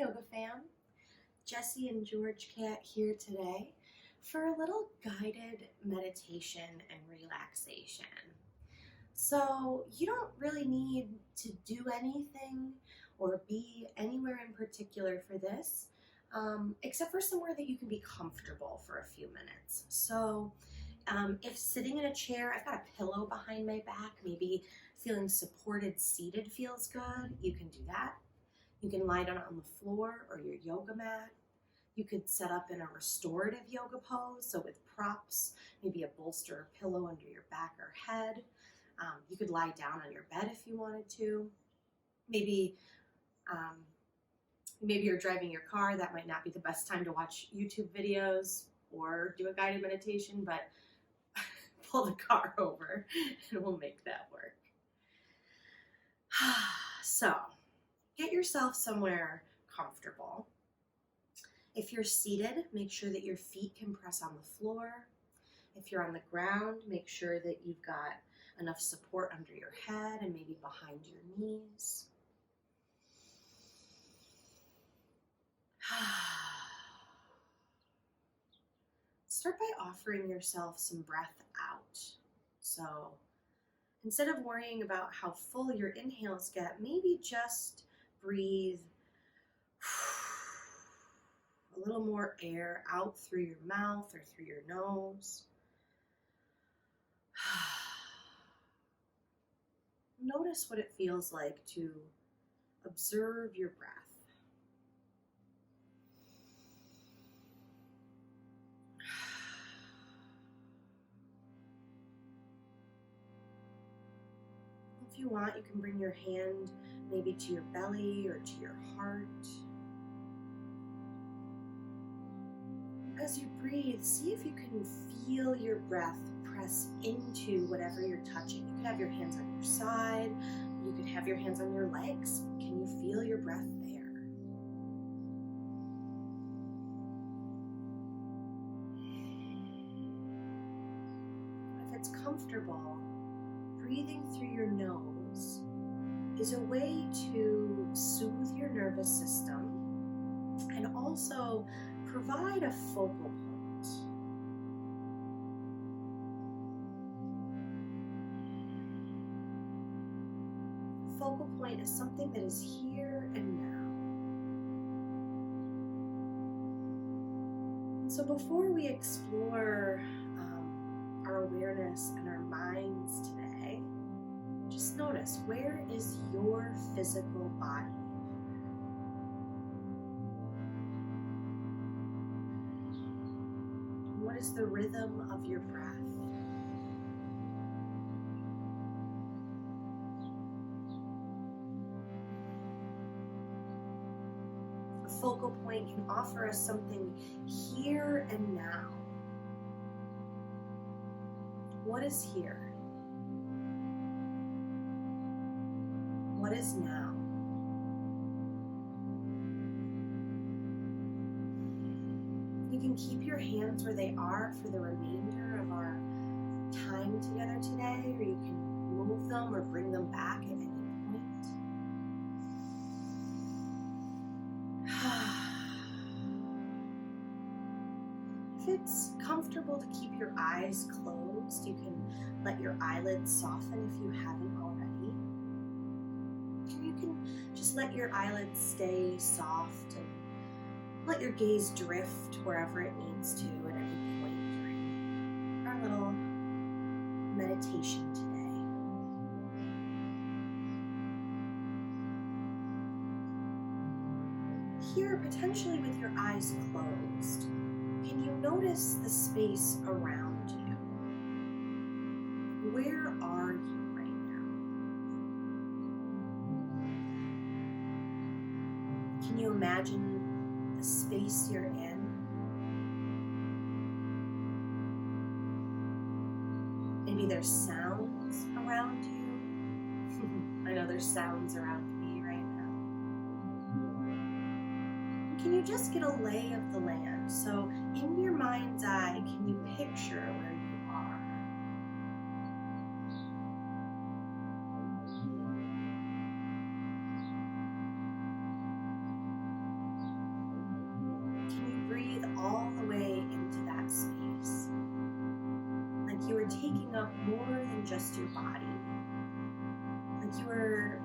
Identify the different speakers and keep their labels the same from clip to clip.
Speaker 1: Yoga fam. Jesse and George Cat here today for a little guided meditation and relaxation. So you don't really need to do anything or be anywhere in particular for this, except for somewhere that you can be comfortable for a few minutes. So if sitting in a chair, I've got a pillow behind my back, maybe feeling supported seated feels good, you can do that. You can lie down on the floor or your yoga mat. You could set up in a restorative yoga pose, so with props, maybe a bolster or pillow under your back or head. You could lie down on your bed if you wanted to. Maybe you're driving your car. That might not be the best time to watch YouTube videos or do a guided meditation, but pull the car over and we'll make that work. So, get yourself somewhere comfortable. If you're seated, make sure that your feet can press on the floor. If you're on the ground, make sure that you've got enough support under your head and maybe behind your knees. Start by offering yourself some breath out. So instead of worrying about how full your inhales get, maybe just breathe a little more air out through your mouth or through your nose. Notice what it feels like to observe your breath. If you want, you can bring your hand maybe to your belly or to your heart. As you breathe, see if you can feel your breath press into whatever you're touching. You could have your hands on your side. You could have your hands on your legs. Can you feel your breath there? If it's comfortable, breathing through your nose is a way to soothe your nervous system and also provide a focal point. A focal point is something that is here and now. So before we explore our awareness and our minds today, just notice, where is your physical body? What is the rhythm of your breath? A focal point can offer us something here and now. What is here? What is now? You can keep your hands where they are for the remainder of our time together today, or you can move them or bring them back at any point. If it's comfortable to keep your eyes closed, you can let your eyelids soften if you haven't already. You can just let your eyelids stay soft and let your gaze drift wherever it needs to at any point during our little meditation today. Here, potentially with your eyes closed, can you notice the space around you? Where are you right now? Can you imagine the space you're in? Maybe there's sounds around you. I know there's sounds around me right now. Can you just get a lay of the land? So in your mind's eye, can you picture where you are? all the way into that space. Like you were taking up more than just your body. Like you were,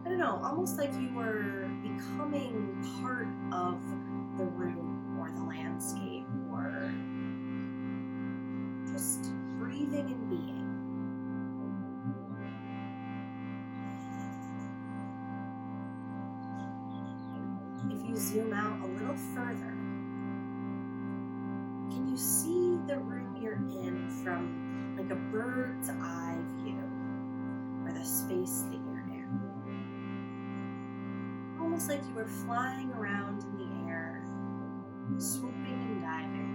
Speaker 1: I don't know, almost like you were becoming part of the room or the landscape or just breathing and being. If you zoom out a little further, can you see the room you're in from like a bird's eye view, or the space that you're in? Almost like you were flying around in the air, swooping and diving.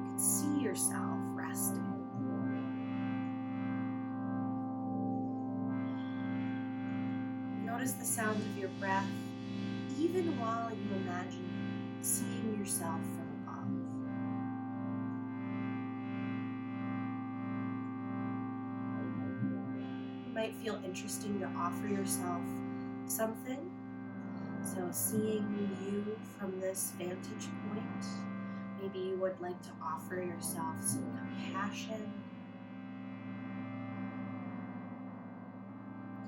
Speaker 1: You could see yourself resting. Notice the sound of your breath, even while you imagine seeing yourself from above. It might feel interesting to offer yourself something. So seeing you from this vantage point, maybe you would like to offer yourself some compassion,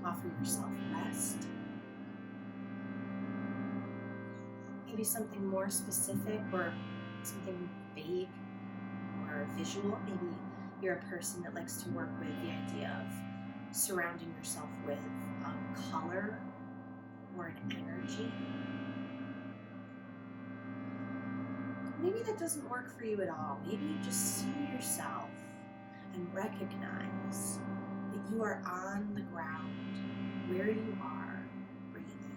Speaker 1: offer yourself rest, maybe something more specific or something vague or visual. Maybe you're a person that likes to work with the idea of surrounding yourself with color or an energy. Maybe that doesn't work for you at all. Maybe you just see yourself and recognize that you are on the ground where you are breathing.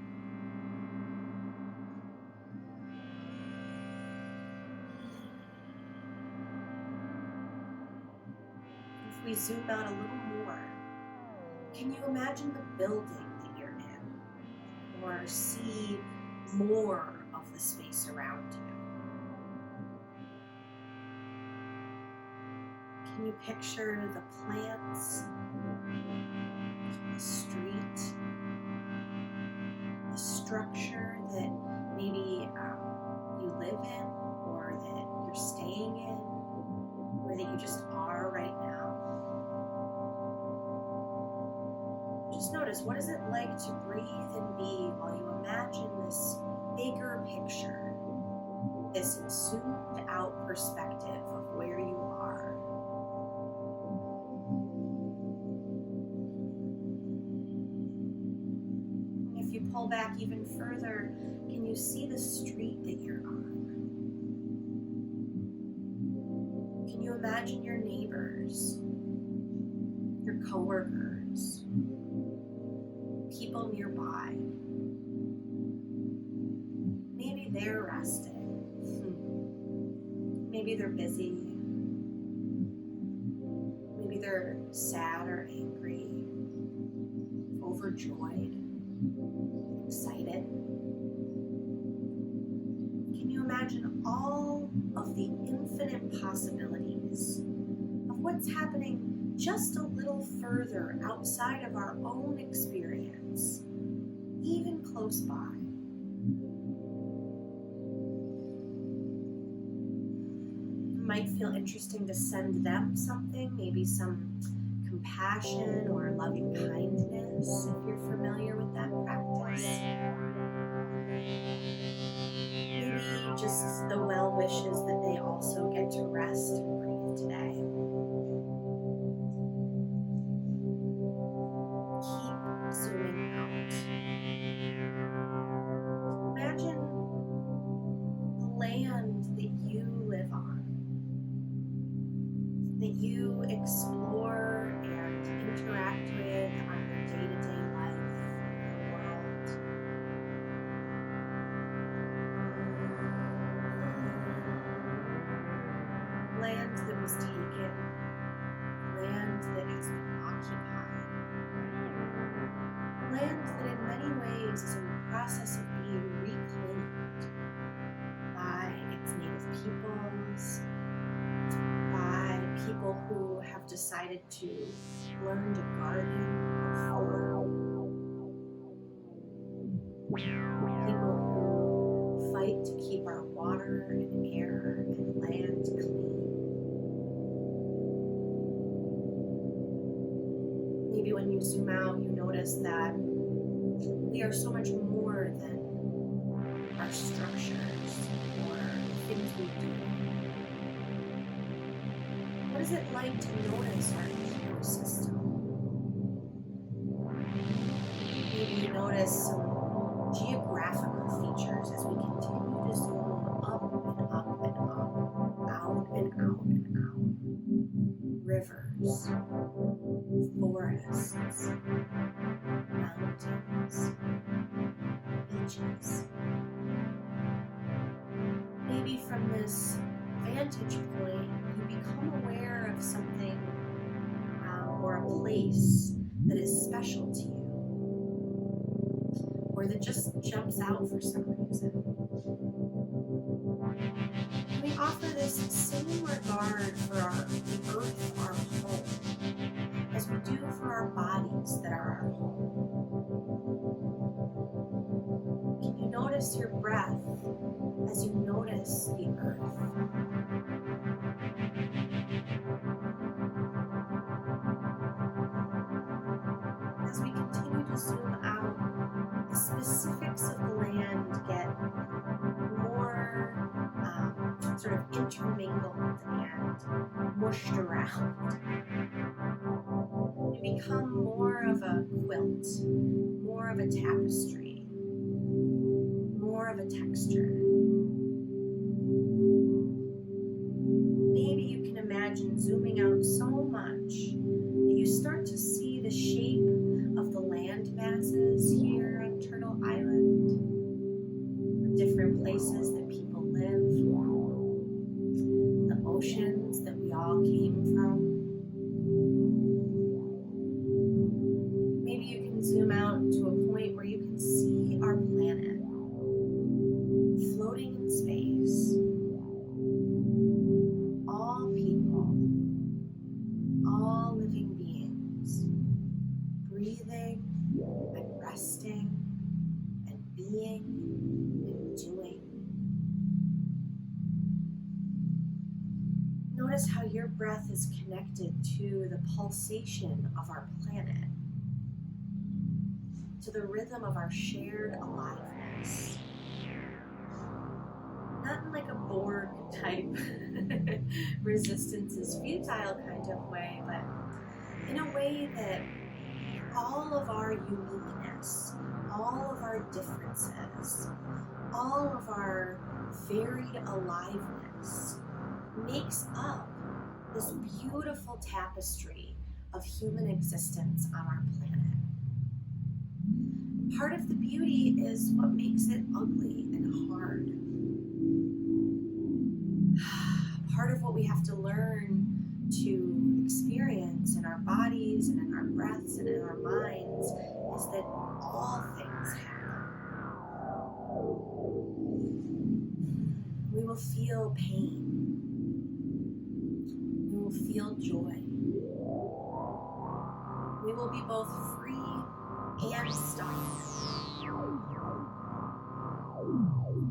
Speaker 1: If we zoom out a little more, can you imagine the building that you're in, or see more of the space around you? Can you picture the plants, the street, the structure that maybe you live in, or that you're staying in, or that you just are right now? Just notice, what is it like to breathe and be while you imagine this bigger picture, this zoomed out perspective of where you are? If you pull back even further, can you see the street that you're on? Can you imagine your neighbors, your coworkers, people nearby? Maybe they're resting. Maybe they're busy. Maybe they're sad or angry, overjoyed, excited. Can you imagine all of the infinite possibilities of what's happening just a little further outside of our own experience, even close by? It might feel interesting to send them something, maybe some compassion or loving kindness, if you're familiar with that practice. Maybe just the well wishes that they also get to rest and breathe today. Keep zooming out. Imagine the land that you live on, that you explore and interact with on your day-to-day life in the world. Land that was taken, land that has been occupied, land that in many ways is in the process of being reclaimed by its native peoples, by people who have decided to learn to garden or farm, people who fight to keep our water and air and land clean. Maybe when you zoom out, you notice that we are so much more than our structures or the things we do. What is it like to notice our ecosystem? Maybe you notice some geographical features as we continue to zoom up and up and up, out and out and out. Rivers, forests, mountains, beaches. Maybe from this vantage point, you become aware of something or a place that is special to you, or that just jumps out for some reason. We offer this same regard for the earth, our home, as we do for our bodies that are our home. Can you notice your breath as you notice the earth? As we continue to zoom out, the specifics of the land get more sort of intermingled and mushed around. You become more of a quilt, more of a tapestry, more of a texture. Maybe you can imagine zooming out so much that you start to see the shape of the land masses here on Turtle Island, the different places that people live, the oceans that we all came from. Maybe you can zoom out to a point where you can see our planet floating in space. All people, all living beings, breathing and resting and being and doing. Notice how your breath is connected to the pulsation of our planet, to the rhythm of our shared aliveness. Not in like a Borg type resistance is futile kind of way, but in a way that all of our uniqueness, all of our differences, all of our varied aliveness makes up this beautiful tapestry of human existence on our planet. Part of the beauty is what makes it ugly and hard. Part of what we have to learn to experience in our bodies and in our breaths and in our minds is that all things happen. We will feel pain. We will feel joy. We will be both free and stuck.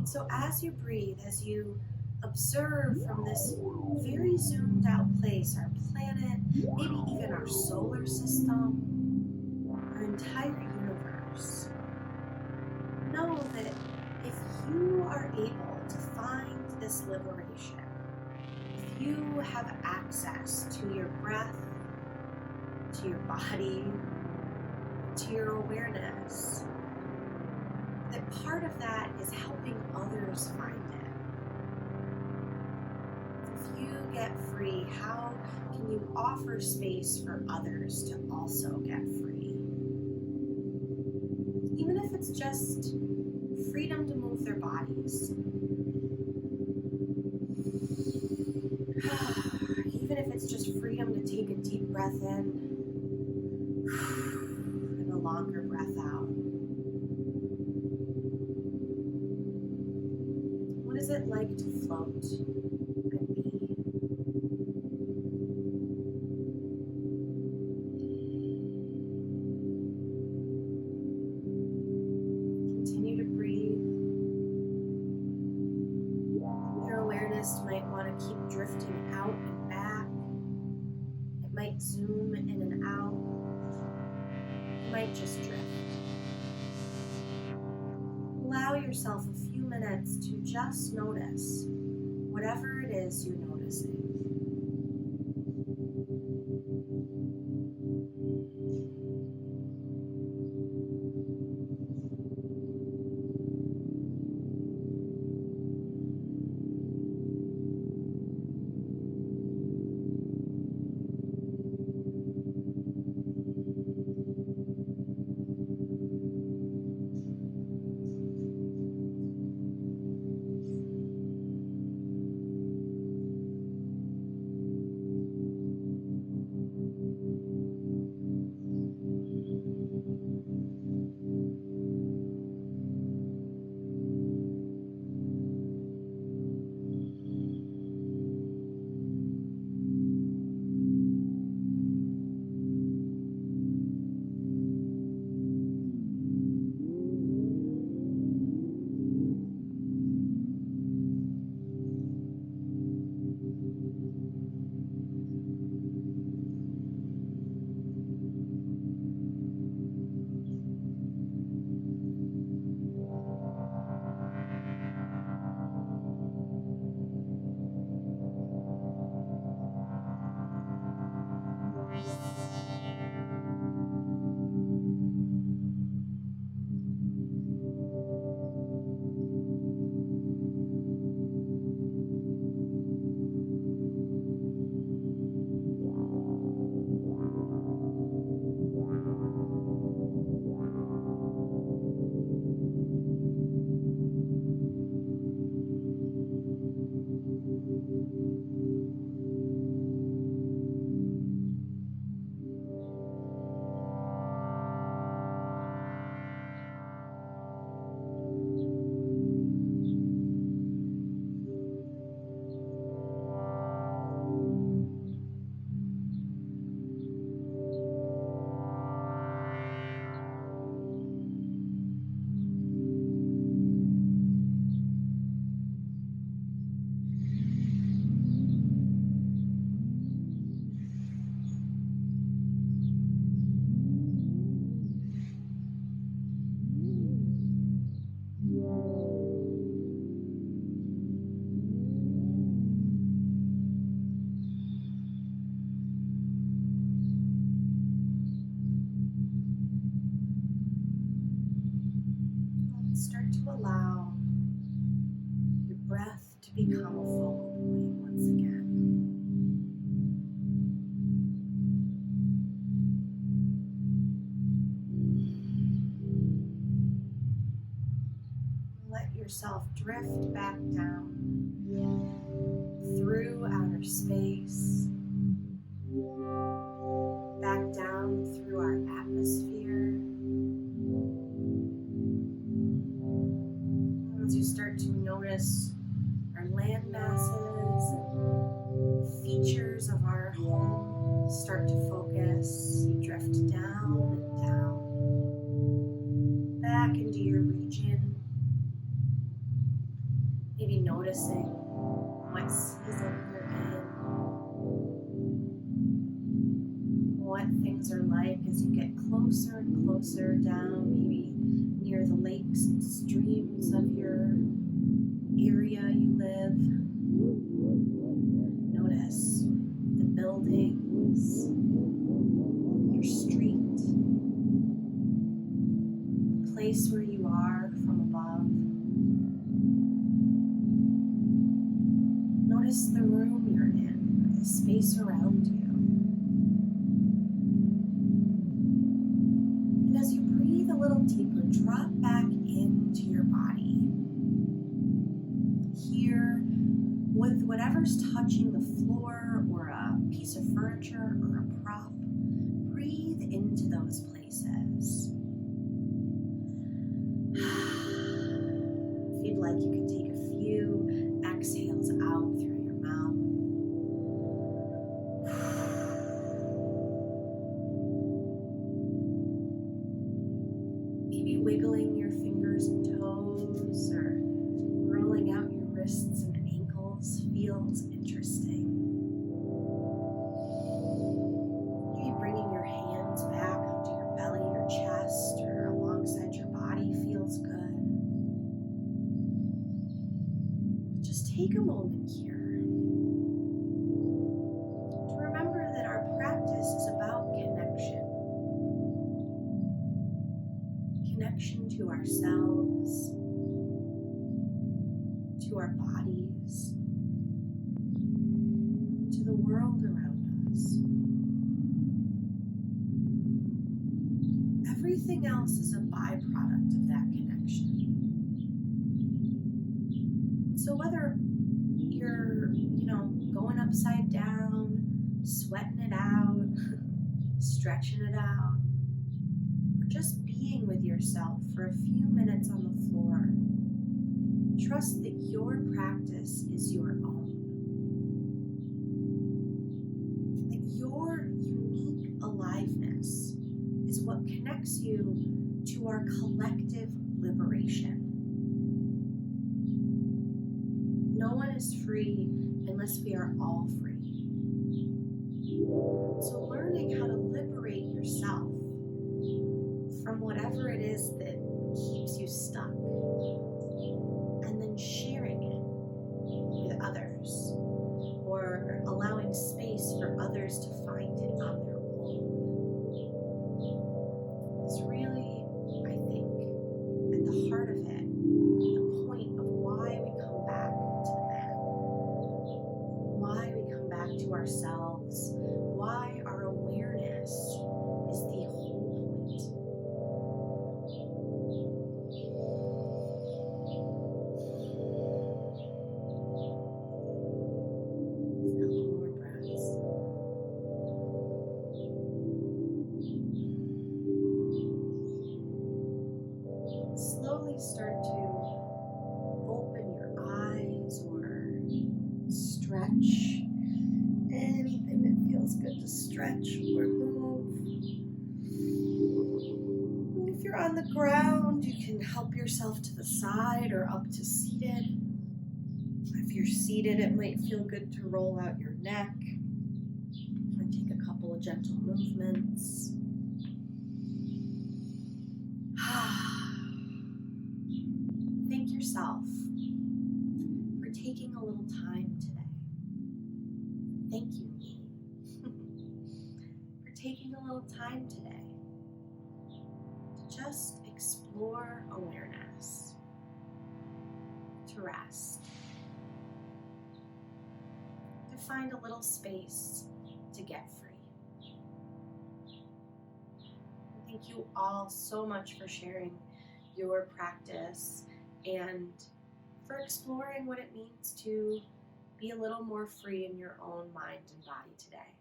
Speaker 1: So as you breathe, as you observe from this very zoomed out place, our planet, maybe even our solar system, our entire universe, know that if you are able to find this liberation, if you have access to your breath, to your body, to your awareness, that part of that is helping others find it. If you get free, how can you offer space for others to also get free? Even if it's just freedom to move their bodies. Even if it's just freedom to take a deep breath in and a longer breath out. What is it like to float and be? Continue to breathe. yourself a few minutes to just notice whatever it is you're noticing. Start to allow your breath to become a focal point once again. Let yourself drift back down through outer space, back down through our atmosphere. As you start to notice our land masses and features of our home start to focus, you drift down and down, back into your region, maybe noticing what season you're in, what things are like as you get closer and closer down, maybe near the lakes and streams of your area you live. Notice the buildings, your street, the place where you are from above. Notice the room you're in, the space around you. And as you breathe a little deeper, drop back into your body. Here, with whatever's touching the floor or a piece of furniture or a prop, breathe into those places. If you'd like, you can take a few exhales out through your mouth. Maybe wiggling your fingers and toes or rolling out your wrists and ankles feels interesting. Maybe bringing your hands back onto your belly or chest or alongside your body feels good. take a moment here to remember that our practice is about connection. Connection to ourselves, to our bodies, to the world around us. Everything else is a byproduct of that connection. So whether you're, going upside down, sweating it out, stretching it out, or just being with yourself for a few minutes on the floor, trust that your practice is your own. That your unique aliveness is what connects you to our collective liberation. No one is free unless we are all free. So learning how to liberate yourself from whatever it is that keeps you stuck, and then sharing it with others, or allowing space for others to find it on their own, is really, I think, at the heart of it, the point of why we come back to the mat, why we come back to ourselves, why our awareness is the whole point. A couple more breaths. Slowly start to open your eyes or stretch anything that feels good to stretch or move. If you're on the ground, you can help yourself to the side or up to seated. If you're seated, it might feel good to roll out your neck or take a couple of gentle movements. Thank yourself for taking a little time today. Thank you, me, for taking a little time today to just explore awareness, to rest, to find a little space to get free. Thank you all so much for sharing your practice and for exploring what it means to be a little more free in your own mind and body today.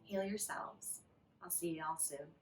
Speaker 1: Heal yourselves. I'll see you all soon.